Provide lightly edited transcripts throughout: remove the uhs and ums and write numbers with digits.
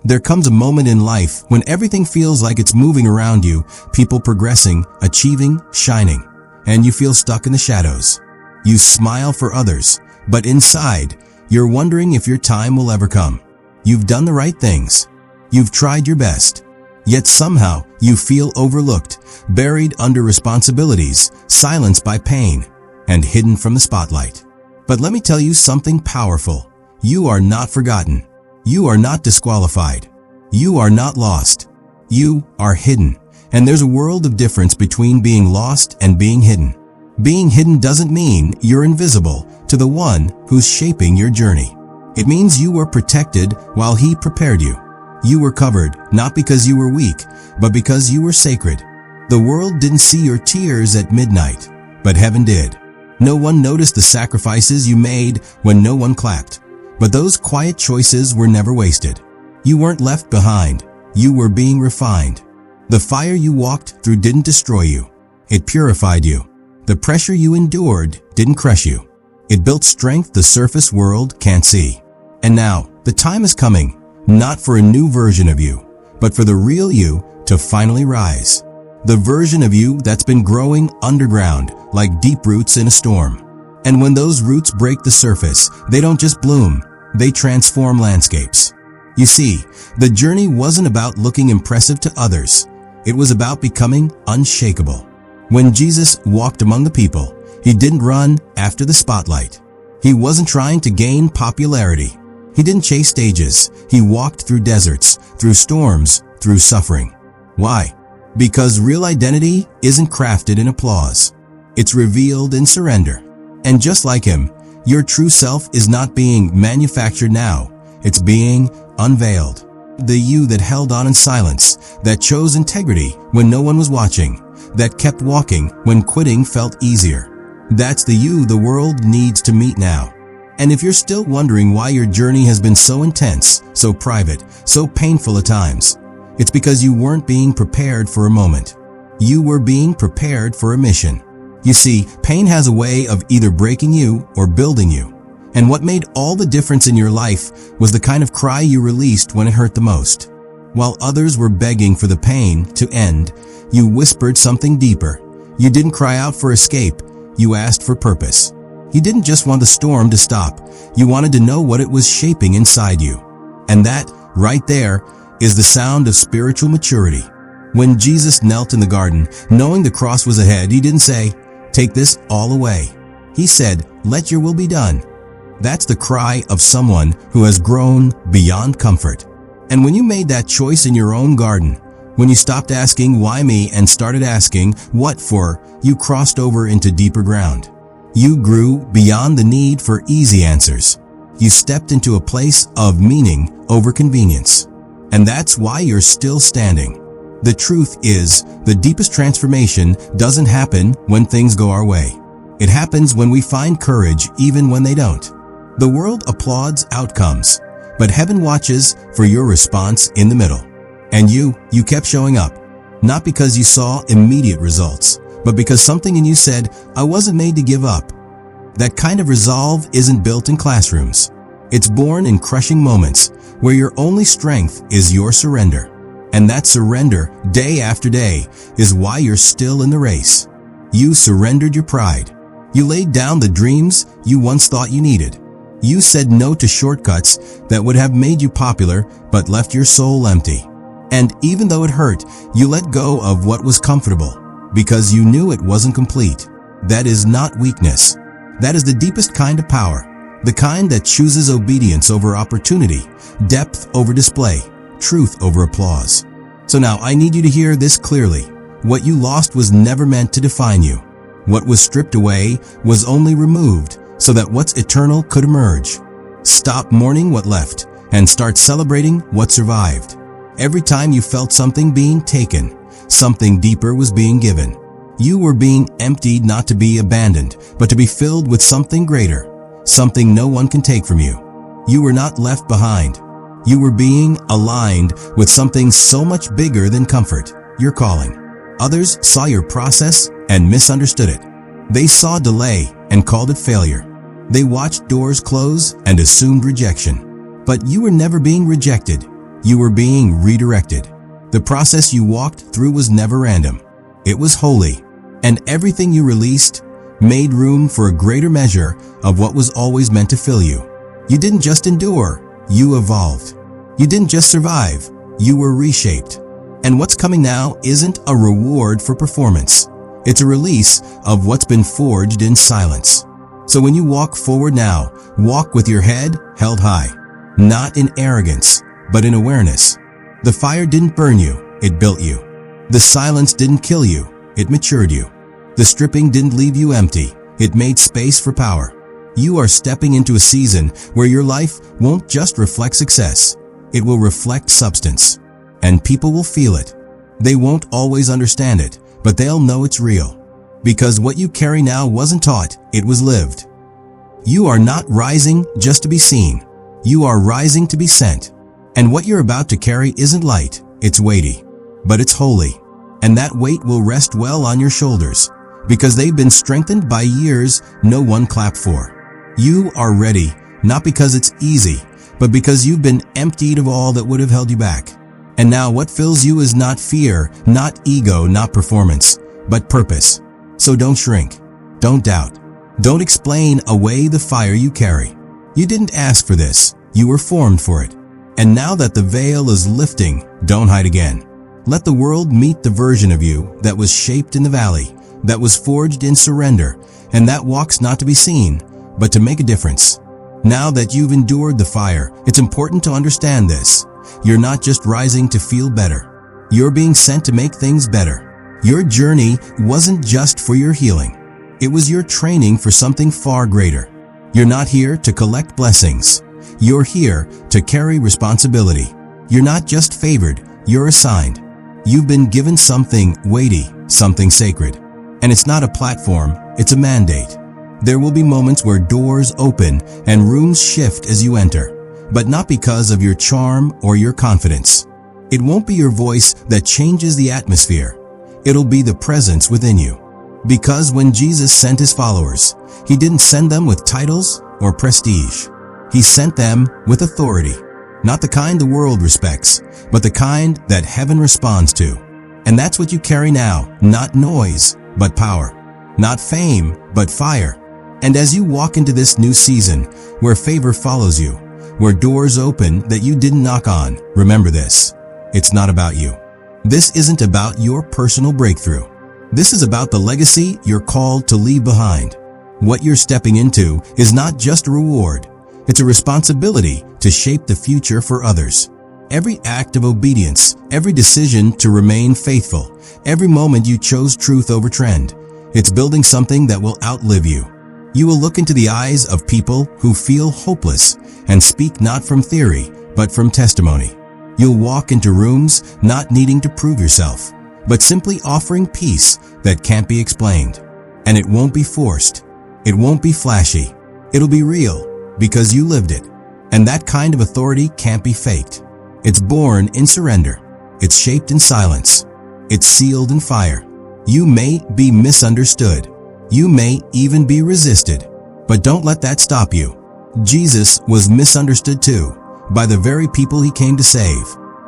There comes a moment in life when everything feels like it's moving around you, people progressing, achieving, shining, and you feel stuck in the shadows. You smile for others, but inside, you're wondering if your time will ever come. You've done the right things. You've tried your best. Yet somehow, you feel overlooked, buried under responsibilities, silenced by pain, and hidden from the spotlight. But let me tell you something powerful. You are not forgotten. You are not disqualified. You are not lost. You are hidden. And there's a world of difference between being lost and being hidden. Being hidden doesn't mean you're invisible to the one who's shaping your journey. It means you were protected while he prepared you. You were covered, not because you were weak, but because you were sacred. The world didn't see your tears at midnight, but heaven did. No one noticed the sacrifices you made when no one clapped. But those quiet choices were never wasted. You weren't left behind. You were being refined. The fire you walked through didn't destroy you. It purified you. The pressure you endured didn't crush you. It built strength the surface world can't see. And now, the time is coming, not for a new version of you, but for the real you to finally rise. The version of you that's been growing underground like deep roots in a storm. And when those roots break the surface, they don't just bloom, they transform landscapes. You see, the journey wasn't about looking impressive to others. It was about becoming unshakable. When Jesus walked among the people, he didn't run after the spotlight. He wasn't trying to gain popularity. He didn't chase stages. He walked through deserts, through storms, through suffering. Why? Because real identity isn't crafted in applause. It's revealed in surrender. And just like him, your true self is not being manufactured now. It's being unveiled. The you that held on in silence, that chose integrity when no one was watching, that kept walking when quitting felt easier. That's the you the world needs to meet now. And if you're still wondering why your journey has been so intense, so private, so painful at times, it's because you weren't being prepared for a moment. You were being prepared for a mission. You see, pain has a way of either breaking you or building you. And what made all the difference in your life was the kind of cry you released when it hurt the most. While others were begging for the pain to end, you whispered something deeper. You didn't cry out for escape, you asked for purpose. You didn't just want the storm to stop, you wanted to know what it was shaping inside you. And that, right there, is the sound of spiritual maturity. When Jesus knelt in the garden, knowing the cross was ahead, he didn't say, "Take this all away." He said, "Let your will be done." That's the cry of someone who has grown beyond comfort. And when you made that choice in your own garden, when you stopped asking why me and started asking what for, you crossed over into deeper ground. You grew beyond the need for easy answers. You stepped into a place of meaning over convenience. And that's why you're still standing. The truth is, the deepest transformation doesn't happen when things go our way. It happens when we find courage even when they don't. The world applauds outcomes, but heaven watches for your response in the middle. And you kept showing up, not because you saw immediate results, but because something in you said, "I wasn't made to give up." That kind of resolve isn't built in classrooms. It's born in crushing moments where your only strength is your surrender. And that surrender, day after day, is why you're still in the race. You surrendered your pride. You laid down the dreams you once thought you needed. You said no to shortcuts that would have made you popular but left your soul empty. And even though it hurt, you let go of what was comfortable because you knew it wasn't complete. That is not weakness. That is the deepest kind of power. The kind that chooses obedience over opportunity, depth over display, truth over applause. So now I need you to hear this clearly. What you lost was never meant to define you. What was stripped away was only removed so that what's eternal could emerge. Stop mourning what left and start celebrating what survived. Every time you felt something being taken, something deeper was being given. You were being emptied not to be abandoned, but to be filled with something greater, something no one can take from you. You were not left behind. You were being aligned with something so much bigger than comfort, your calling. Others saw your process and misunderstood it. They saw delay and called it failure. They watched doors close and assumed rejection. But you were never being rejected. You were being redirected. The process you walked through was never random. It was holy. And everything you released made room for a greater measure of what was always meant to fill you. You didn't just endure, you evolved. You didn't just survive, you were reshaped. And what's coming now isn't a reward for performance. It's a release of what's been forged in silence. So when you walk forward now, walk with your head held high, not in arrogance, but in awareness. The fire didn't burn you, it built you. The silence didn't kill you, it matured you. The stripping didn't leave you empty, it made space for power. You are stepping into a season where your life won't just reflect success, it will reflect substance. And people will feel it. They won't always understand it, but they'll know it's real. Because what you carry now wasn't taught, it was lived. You are not rising just to be seen. You are rising to be sent. And what you're about to carry isn't light, it's weighty. But it's holy. And that weight will rest well on your shoulders, because they've been strengthened by years no one clapped for. You are ready, not because it's easy, but because you've been emptied of all that would have held you back. And now what fills you is not fear, not ego, not performance, but purpose. So don't shrink. Don't doubt. Don't explain away the fire you carry. You didn't ask for this. You were formed for it. And now that the veil is lifting, don't hide again. Let the world meet the version of you that was shaped in the valley, that was forged in surrender, and that walks not to be seen, but to make a difference. Now that you've endured the fire, it's important to understand this. You're not just rising to feel better. You're being sent to make things better. Your journey wasn't just for your healing. It was your training for something far greater. You're not here to collect blessings. You're here to carry responsibility. You're not just favored, you're assigned. You've been given something weighty, something sacred. And it's not a platform, it's a mandate. There will be moments where doors open and rooms shift as you enter. But not because of your charm or your confidence. It won't be your voice that changes the atmosphere. It'll be the presence within you. Because when Jesus sent his followers, he didn't send them with titles or prestige. He sent them with authority. Not the kind the world respects, but the kind that heaven responds to. And that's what you carry now, not noise, but power. Not fame, but fire. And as you walk into this new season, where favor follows you, where doors open that you didn't knock on, remember this. It's not about you. This isn't about your personal breakthrough. This is about the legacy you're called to leave behind. What you're stepping into is not just a reward. It's a responsibility to shape the future for others. Every act of obedience, every decision to remain faithful, every moment you chose truth over trend, it's building something that will outlive you. You will look into the eyes of people who feel hopeless and speak not from theory, but from testimony. You'll walk into rooms not needing to prove yourself, but simply offering peace that can't be explained. And it won't be forced. It won't be flashy. It'll be real because you lived it. And that kind of authority can't be faked. It's born in surrender. It's shaped in silence. It's sealed in fire. You may be misunderstood. You may even be resisted, but don't let that stop you. Jesus was misunderstood too, by the very people he came to save.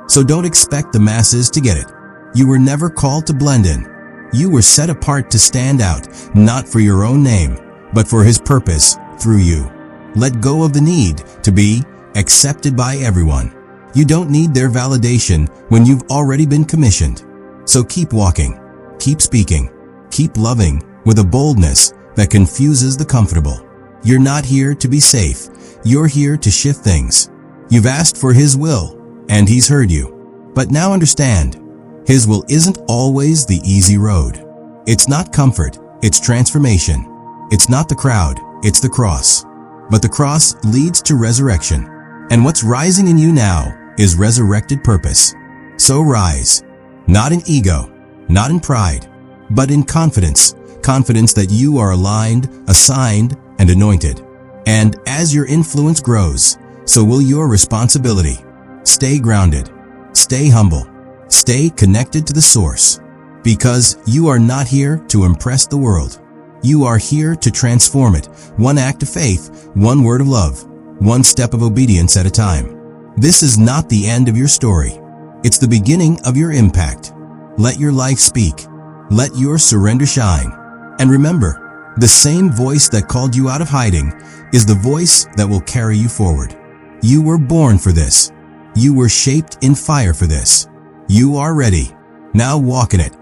So don't expect the masses to get it. You were never called to blend in. You were set apart to stand out, not for your own name, but for his purpose through you. Let go of the need to be accepted by everyone. You don't need their validation when you've already been commissioned. So keep walking, keep speaking, keep loving, with a boldness that confuses the comfortable. You're not here to be safe. You're here to shift things. You've asked for his will, and he's heard you. But now understand, his will isn't always the easy road. It's not comfort, it's transformation. It's not the crowd, it's the cross. But the cross leads to resurrection. And what's rising in you now is resurrected purpose. So rise, not in ego, not in pride, but in confidence. Confidence that you are aligned, assigned, and anointed. And as your influence grows, so will your responsibility. Stay grounded. Stay humble. Stay connected to the source. Because you are not here to impress the world. You are here to transform it, one act of faith, one word of love, one step of obedience at a time. This is not the end of your story. It's the beginning of your impact. Let your life speak. Let your surrender shine. And remember, the same voice that called you out of hiding is the voice that will carry you forward. You were born for this. You were shaped in fire for this. You are ready. Now walk in it.